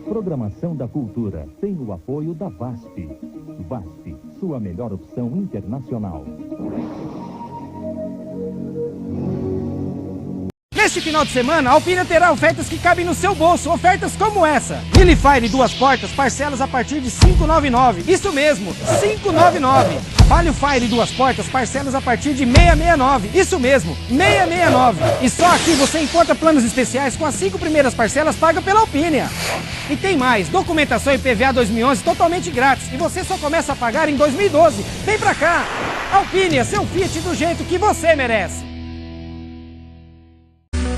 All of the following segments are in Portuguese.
Programação da Cultura tem o apoio da VASP. VASP, sua melhor opção internacional. Neste final de semana, a Alpina terá ofertas que cabem no seu bolso. Ofertas como essa. Willifire 2 portas, parcelas a partir de R$ 599. Isso mesmo, R$ 599. Palio Fire 2 portas, parcelas a partir de R$ 669. Isso mesmo, R$ 669. E só aqui você encontra planos especiais com as 5 primeiras parcelas pagas pela Alpina. E tem mais, documentação IPVA 2011 totalmente grátis. E você só começa a pagar em 2012. Vem pra cá. Alpina, seu Fiat do jeito que você merece.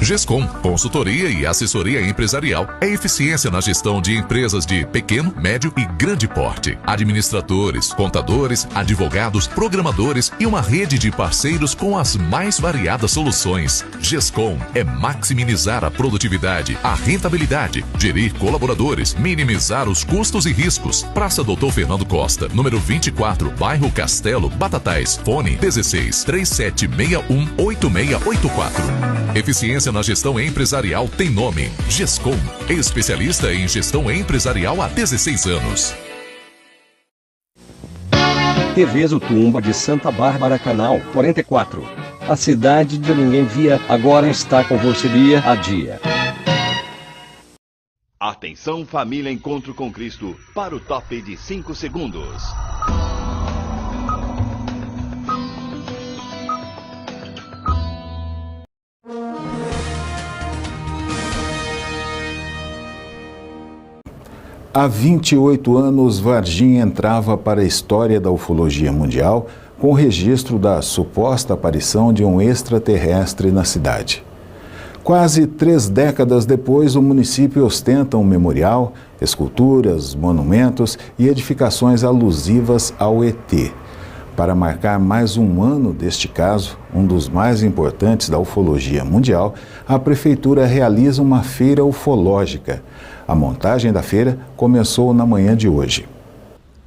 Gescom, consultoria e assessoria empresarial, é eficiência na gestão de empresas de pequeno, médio e grande porte. Administradores, contadores, advogados, programadores e uma rede de parceiros com as mais variadas soluções. Gescom é maximizar a produtividade, a rentabilidade, gerir colaboradores, minimizar os custos e riscos. Praça Doutor Fernando Costa, número 24, bairro Castelo, Batatais. Fone 16 3761 8684. Eficiência na gestão empresarial tem nome. Gescom, especialista em gestão empresarial há 16 anos. TV Zutumba de Santa Bárbara, canal 44. A cidade de ninguém via, agora está com você dia a dia. Atenção família Encontro com Cristo para o top de 5 segundos. Há 28 anos, Varginha entrava para a história da ufologia mundial com o registro da suposta aparição de um extraterrestre na cidade. Quase 3 décadas depois, o município ostenta um memorial, esculturas, monumentos e edificações alusivas ao ET. Para marcar mais um ano deste caso, um dos mais importantes da ufologia mundial, a Prefeitura realiza uma feira ufológica. A montagem da feira começou na manhã de hoje.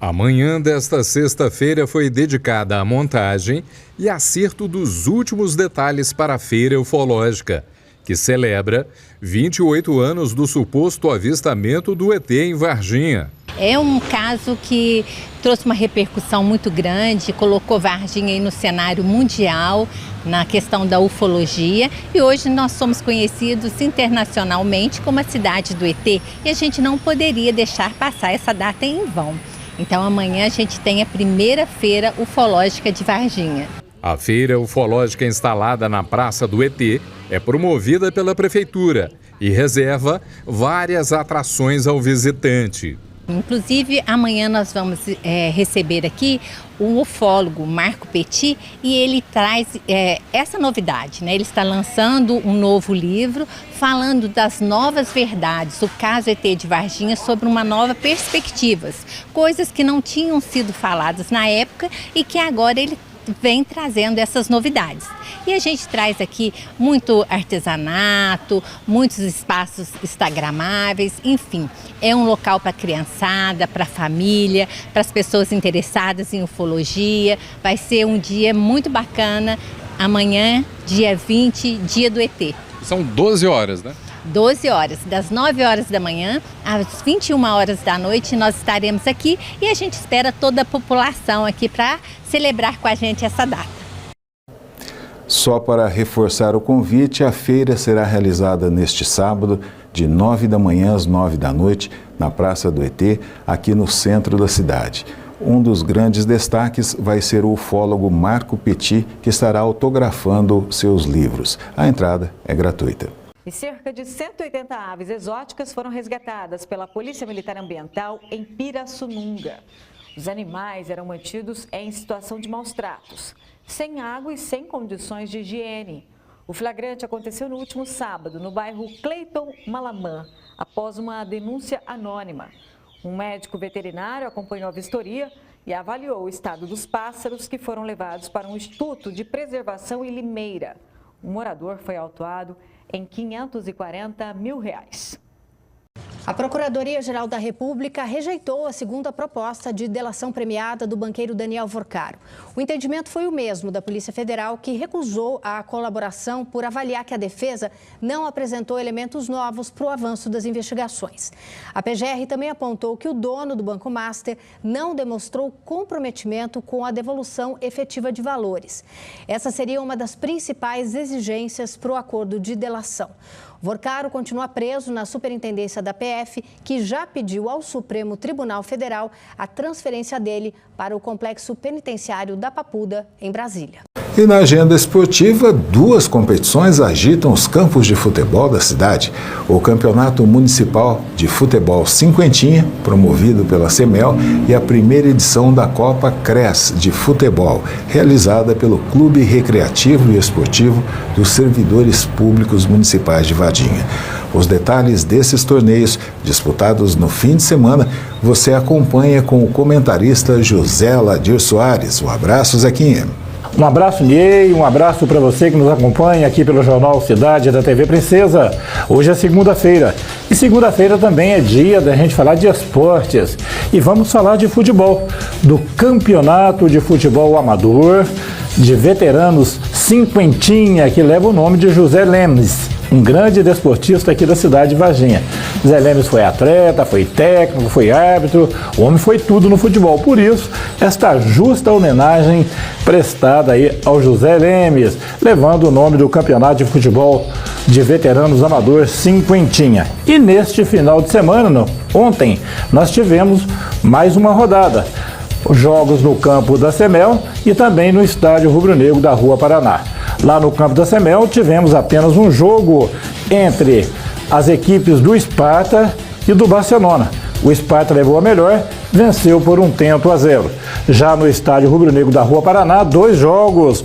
A manhã desta sexta-feira foi dedicada à montagem e acerto dos últimos detalhes para a feira ufológica, que celebra 28 anos do suposto avistamento do ET em Varginha. É um caso que trouxe uma repercussão muito grande, colocou Varginha aí no cenário mundial, na questão da ufologia, e hoje nós somos conhecidos internacionalmente como a cidade do ET, e a gente não poderia deixar passar essa data em vão. Então amanhã a gente tem a primeira feira ufológica de Varginha. A feira ufológica instalada na Praça do ET é promovida pela Prefeitura e reserva várias atrações ao visitante. Inclusive, amanhã nós vamos receber aqui o ufólogo Marco Petit, e ele traz essa novidade, né? Ele está lançando um novo livro falando das novas verdades, o caso ET de Varginha, sobre uma nova perspectivas, coisas que não tinham sido faladas na época e que agora ele vem trazendo essas novidades. E a gente traz aqui muito artesanato, muitos espaços instagramáveis, enfim, é um local para a criançada, para a família, para as pessoas interessadas em ufologia. Vai ser um dia muito bacana, amanhã, dia 20, dia do ET. São 12 horas, né? 12 horas, das 9 horas da manhã às 21 horas da noite nós estaremos aqui, e a gente espera toda a população aqui para celebrar com a gente essa data. Só para reforçar o convite, a feira será realizada neste sábado, de 9 da manhã às 9 da noite, na Praça do ET, aqui no centro da cidade. Um dos grandes destaques vai ser o ufólogo Marco Petit, que estará autografando seus livros. A entrada é gratuita. E cerca de 180 aves exóticas foram resgatadas pela Polícia Militar Ambiental em Pirassununga. Os animais eram mantidos em situação de maus tratos, sem água e sem condições de higiene. O flagrante aconteceu no último sábado, no bairro Cleiton Malamã, após uma denúncia anônima. Um médico veterinário acompanhou a vistoria e avaliou o estado dos pássaros, que foram levados para um instituto de preservação em Limeira. O morador foi autuado em R$ 540 mil. A Procuradoria-Geral da República rejeitou a segunda proposta de delação premiada do banqueiro Daniel Vorcaro. O entendimento foi o mesmo da Polícia Federal, que recusou a colaboração por avaliar que a defesa não apresentou elementos novos para o avanço das investigações. A PGR também apontou que o dono do Banco Master não demonstrou comprometimento com a devolução efetiva de valores. Essa seria uma das principais exigências para o acordo de delação. Vorcaro continua preso na superintendência da PF, que já pediu ao Supremo Tribunal Federal a transferência dele para o complexo penitenciário da Papuda, em Brasília. E na agenda esportiva, 2 competições agitam os campos de futebol da cidade. O Campeonato Municipal de Futebol Cinquentinha, promovido pela CEMEL, e a primeira edição da Copa CRES de Futebol, realizada pelo Clube Recreativo e Esportivo dos Servidores Públicos Municipais de Varginha. Os detalhes desses torneios, disputados no fim de semana, você acompanha com o comentarista José Ladir Soares. Um abraço, Zequinha. Um abraço, Ney, um abraço para você que nos acompanha aqui pelo Jornal Cidade da TV Princesa. Hoje é segunda-feira e segunda-feira também é dia da gente falar de esportes. E vamos falar de futebol, do Campeonato de Futebol Amador de Veteranos Cinquentinha, que leva o nome de José Lemes, um grande desportista aqui da cidade de Varginha. Zé Lemes foi atleta, foi técnico, foi árbitro, o homem foi tudo no futebol. Por isso, esta justa homenagem prestada aí ao José Lemes, levando o nome do Campeonato de Futebol de Veteranos Amador Cinquentinha. E neste final de semana, ontem, nós tivemos mais uma rodada. Jogos no campo da CEMEL e também no estádio Rubro-Negro da Rua Paraná. Lá no campo da CEMEL tivemos apenas um jogo entre as equipes do Sparta e do Barcelona. O Sparta levou a melhor, venceu por 1-0. Já no estádio Rubro-Negro da Rua Paraná, dois jogos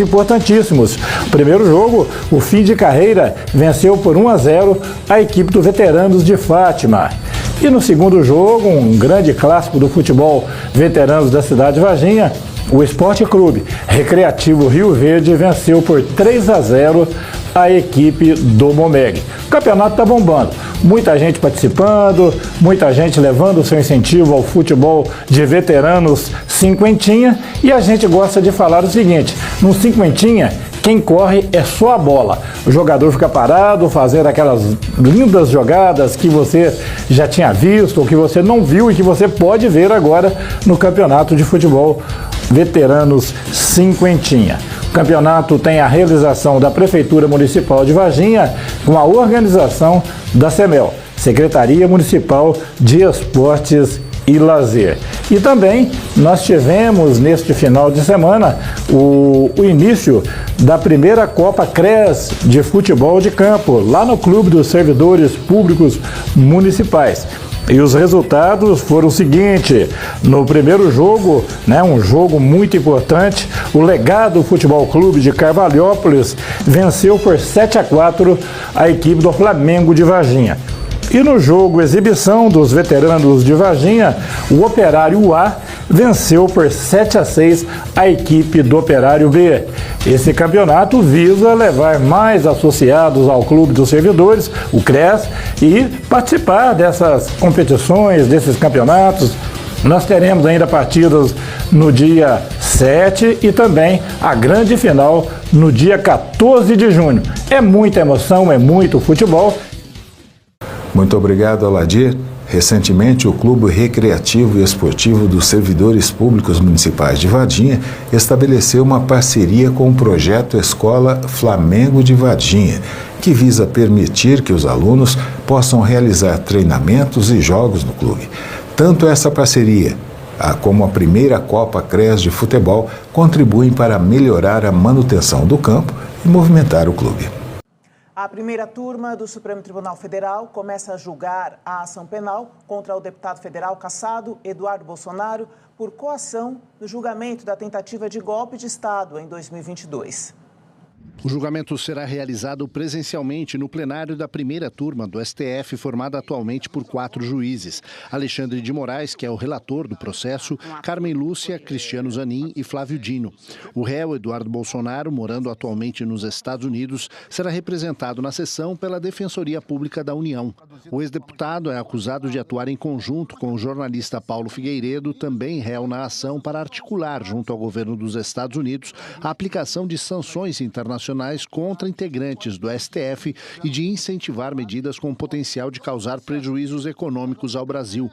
importantíssimos. Primeiro jogo, o Fim de Carreira venceu por 1-0 a equipe do Veteranos de Fátima. E no segundo jogo, um grande clássico do futebol veteranos da cidade de Varginha, o Esporte Clube Recreativo Rio Verde venceu por 3-0 a equipe do Momeg. O campeonato está bombando, muita gente participando, muita gente levando o seu incentivo ao futebol de veteranos cinquentinha, e a gente gosta de falar o seguinte: no cinquentinha, quem corre é só a bola. O jogador fica parado, fazendo aquelas lindas jogadas que você já tinha visto ou que você não viu e que você pode ver agora no Campeonato de Futebol Veteranos Cinquentinha. O campeonato tem a realização da Prefeitura Municipal de Varginha com a organização da CEMEL, Secretaria Municipal de Esportes e Lazer. E também nós tivemos neste final de semana o início da primeira Copa CRES de futebol de campo, lá no Clube dos Servidores Públicos Municipais. E os resultados foram o seguinte: no primeiro jogo, um jogo muito importante, o Legado Futebol Clube de Carvalhópolis venceu por 7-4 a equipe do Flamengo de Varginha. E no jogo exibição dos veteranos de Varginha, o Operário A venceu por 7-6 a equipe do Operário B. Esse campeonato visa levar mais associados ao Clube dos Servidores, o CRES, e participar dessas competições, desses campeonatos. Nós teremos ainda partidas no dia 7 e também a grande final no dia 14 de junho. É muita emoção, é muito futebol. Muito obrigado, Aladir. Recentemente, o Clube Recreativo e Esportivo dos Servidores Públicos Municipais de Varginha estabeleceu uma parceria com o projeto Escola Flamengo de Varginha, que visa permitir que os alunos possam realizar treinamentos e jogos no clube. Tanto essa parceria como a primeira Copa CRES de futebol contribuem para melhorar a manutenção do campo e movimentar o clube. A primeira turma do Supremo Tribunal Federal começa a julgar a ação penal contra o deputado federal cassado Eduardo Bolsonaro por coação no julgamento da tentativa de golpe de Estado em 2022. O julgamento será realizado presencialmente no plenário da primeira turma do STF, formada atualmente por 4 juízes. Alexandre de Moraes, que é o relator do processo, Carmen Lúcia, Cristiano Zanin e Flávio Dino. O réu, Eduardo Bolsonaro, morando atualmente nos Estados Unidos, será representado na sessão pela Defensoria Pública da União. O ex-deputado é acusado de atuar em conjunto com o jornalista Paulo Figueiredo, também réu na ação, para articular, junto ao governo dos Estados Unidos, a aplicação de sanções internacionais contra integrantes do STF e de incentivar medidas com o potencial de causar prejuízos econômicos ao Brasil.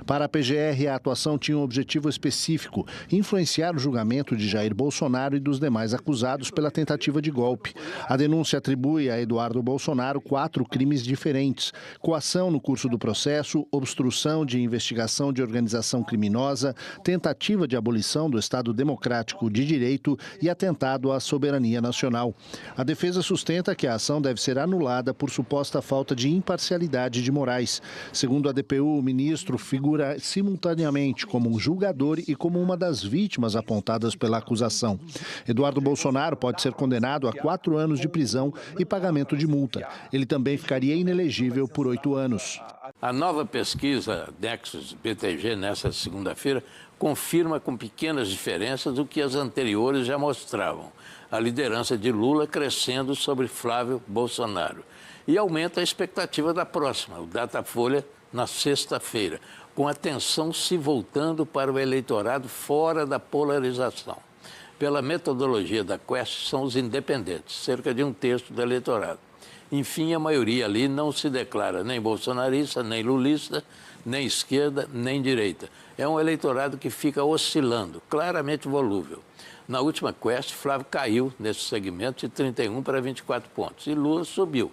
Para a PGR, a atuação tinha um objetivo específico: influenciar o julgamento de Jair Bolsonaro e dos demais acusados pela tentativa de golpe. A denúncia atribui a Eduardo Bolsonaro 4 crimes diferentes: coação no curso do processo, obstrução de investigação de organização criminosa, tentativa de abolição do Estado Democrático de Direito e atentado à soberania nacional. A defesa sustenta que a ação deve ser anulada por suposta falta de imparcialidade de Moraes. Segundo a DPU, o ministro figura simultaneamente como um julgador e como uma das vítimas apontadas pela acusação. Eduardo Bolsonaro pode ser condenado a 4 anos de prisão e pagamento de multa. Ele também ficaria inelegível por 8 anos. A nova pesquisa Nexus-BTG nesta segunda-feira confirma com pequenas diferenças o que as anteriores já mostravam: a liderança de Lula crescendo sobre Flávio Bolsonaro. E aumenta a expectativa da próxima, o Datafolha, na sexta-feira, com a atenção se voltando para o eleitorado fora da polarização. Pela metodologia da Quest, são os independentes, cerca de 1/3 do eleitorado. Enfim, a maioria ali não se declara nem bolsonarista, nem lulista, nem esquerda, nem direita. É um eleitorado que fica oscilando, claramente volúvel. Na última Quest, Flávio caiu nesse segmento de 31 para 24 pontos e Lula subiu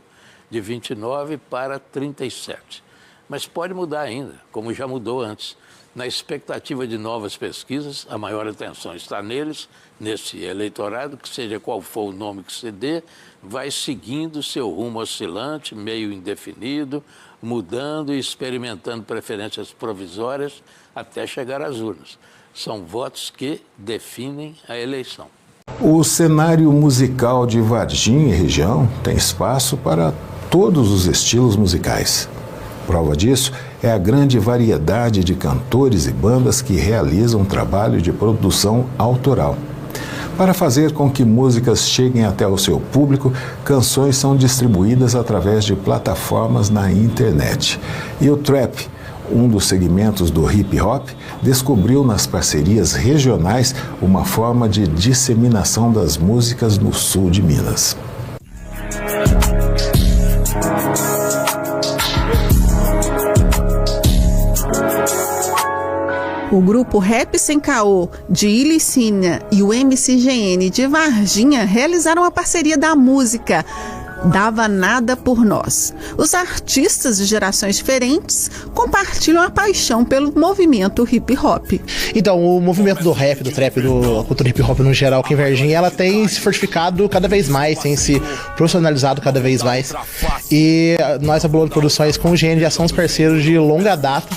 de 29 para 37. Mas pode mudar ainda, como já mudou antes. Na expectativa de novas pesquisas, a maior atenção está neles, nesse eleitorado, que seja qual for o nome que se dê, vai seguindo seu rumo oscilante, meio indefinido, mudando e experimentando preferências provisórias até chegar às urnas. São votos que definem a eleição. O cenário musical de Varginha e região tem espaço para todos os estilos musicais. Prova disso é a grande variedade de cantores e bandas que realizam um trabalho de produção autoral. Para fazer com que músicas cheguem até o seu público, canções são distribuídas através de plataformas na internet. E o trap, um dos segmentos do hip hop, descobriu nas parcerias regionais uma forma de disseminação das músicas no sul de Minas. O grupo Rap Sem Caô, de Ilicínia, e o MCGN de Varginha realizaram a parceria da música Dava Nada por Nós. Os artistas de gerações diferentes compartilham a paixão pelo movimento hip hop. Então, o movimento do rap, do trap, da cultura hip hop no geral aqui em Varginha, ela tem se fortificado cada vez mais, tem se profissionalizado cada vez mais. E nós, a Blood Produções, com o GN, já somos parceiros de longa data.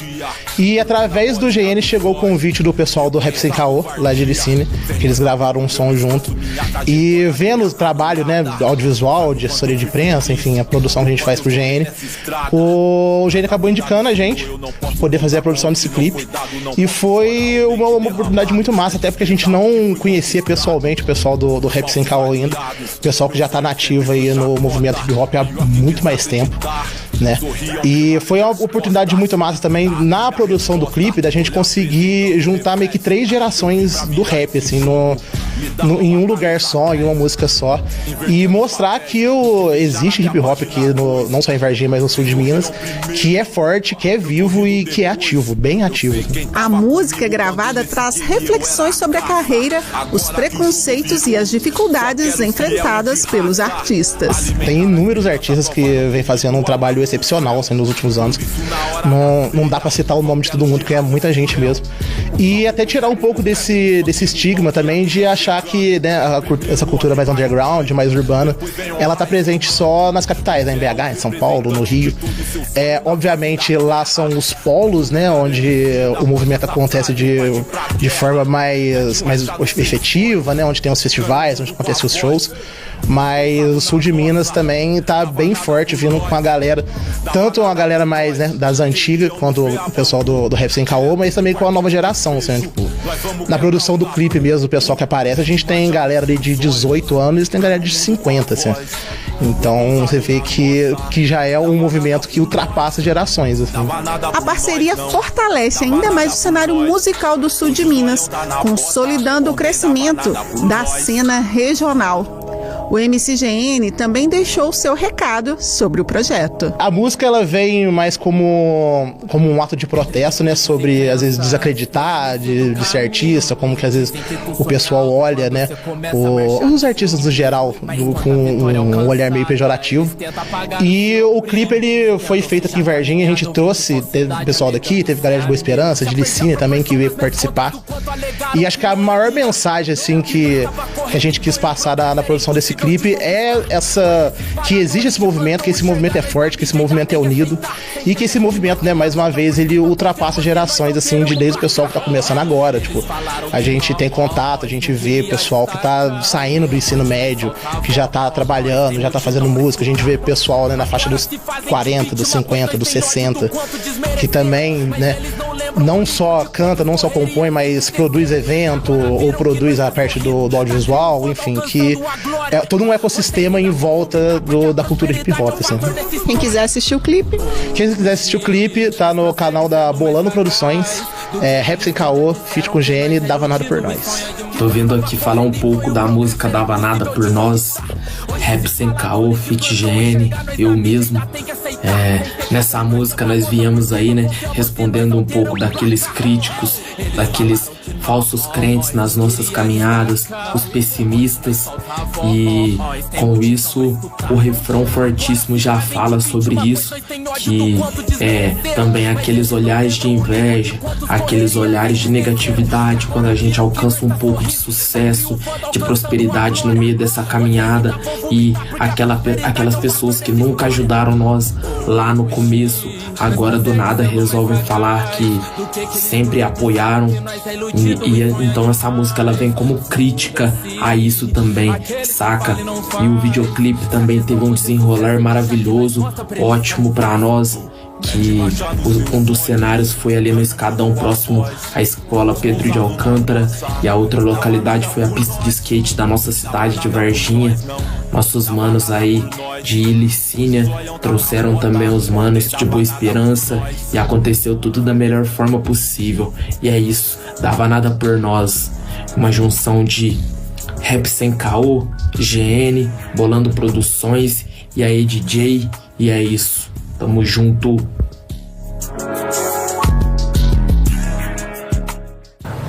E através do GN chegou o convite do pessoal do Rap Sem Caô, lá de Ilicínia, que eles gravaram um som junto. E vendo o trabalho, né, audiovisual, de assessoria de imprensa, enfim, a produção que a gente faz pro GN, o GN acabou indicando a gente poder fazer a produção desse clipe. E foi uma oportunidade muito massa, até porque a gente não conhecia pessoalmente o pessoal do Rap Sem Caô ainda, o pessoal que já tá nativo aí no movimento hip hop há muito mais tempo, né? E foi uma oportunidade muito massa também na produção do clipe, da gente conseguir juntar meio que 3 gerações do rap, assim, em um lugar só, em uma música só, e mostrar que existe hip hop aqui, não só em Varginha, mas no sul de Minas, que é forte, que é vivo e que é ativo, bem ativo. A música gravada traz reflexões sobre a carreira, os preconceitos e as dificuldades enfrentadas pelos artistas. Tem inúmeros artistas que vêm fazendo um trabalho excepcional assim, nos últimos anos. Não dá pra citar o nome de todo mundo, porque é muita gente mesmo. E até tirar um pouco desse estigma também de achar que, né, essa cultura mais underground, mais urbana, ela tá presente só nas capitais, né, em BH, em São Paulo, no Rio. Obviamente lá são os polos, né, onde o movimento acontece de forma mais efetiva, né, onde tem os festivais, onde acontecem os shows. mas o sul de Minas também tá bem forte, vindo com a galera, tanto uma galera mais, né, das antigas, quanto o pessoal do Rap Sem Caô, mas também com a nova geração, assim, tipo, na produção do clipe mesmo, o pessoal que aparece, a gente tem galera ali de 18 anos e tem galera de 50, assim. Então você vê que já é um movimento que ultrapassa gerações, assim. A parceria fortalece ainda mais o cenário musical do sul de Minas, consolidando o crescimento da cena regional. O MCGN também deixou seu recado sobre o projeto. A música ela vem mais como um ato de protesto, né, sobre às vezes desacreditar de ser artista, como que às vezes o pessoal olha, né, os artistas no geral com um olhar meio pejorativo. E o clipe ele foi feito aqui em Varginha, a gente trouxe, teve o pessoal daqui, teve galera de Boa Esperança, de Licínia também que veio participar. E acho que a maior mensagem assim que a gente quis passar na produção desse clipe é essa, que existe esse movimento, que esse movimento é forte, que esse movimento é unido e que esse movimento, né, mais uma vez, ele ultrapassa gerações, assim, desde o pessoal que tá começando agora, tipo, a gente tem contato, a gente vê pessoal que tá saindo do ensino médio, que já tá trabalhando, já tá fazendo música, a gente vê pessoal, né, na faixa dos 40, dos 50, dos 60, que também, né, não só canta, não só compõe, mas produz evento ou produz a parte do audiovisual, enfim, que é todo um ecossistema em volta da cultura hip hop, assim. Quem quiser assistir o clipe? Quem quiser assistir o clipe, tá no canal da Bolano Produções, Rap Sem Caô, feat com GN, Dava Nada Por Nós. Tô vindo aqui falar um pouco da música Dava Nada Por Nós, Rap Sem Caô, feat GN, eu mesmo. Nessa música nós viemos aí, né, respondendo um pouco daqueles críticos, daqueles falsos crentes nas nossas caminhadas, os pessimistas, e com isso o refrão fortíssimo já fala sobre isso, que também aqueles olhares de inveja, aqueles olhares de negatividade quando a gente alcança um pouco de sucesso, de prosperidade no meio dessa caminhada, e aquelas pessoas que nunca ajudaram nós lá no começo, agora do nada resolvem falar que sempre apoiaram, e então essa música ela vem como crítica a isso também, saca? E o videoclipe também teve um desenrolar maravilhoso, ótimo pra nós, que um dos cenários foi ali no Escadão, próximo à escola Pedro de Alcântara, e a outra localidade foi a pista de skate da nossa cidade de Varginha. Nossos manos aí de Licínia trouxeram também os manos de Boa Esperança, e aconteceu tudo da melhor forma possível. E é isso, Dava Nada Por Nós, uma junção de Rap Sem Caô, GN, Bolando Produções, e aí DJ, e é isso, tamo junto.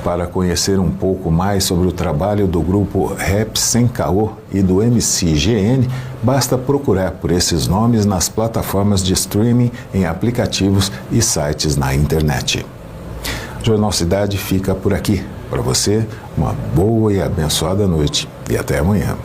Para conhecer um pouco mais sobre o trabalho do grupo Rap Sem Caô e do MCGN, basta procurar por esses nomes nas plataformas de streaming, em aplicativos e sites na internet. O Jornal Cidade fica por aqui. Para você, uma boa e abençoada noite e até amanhã.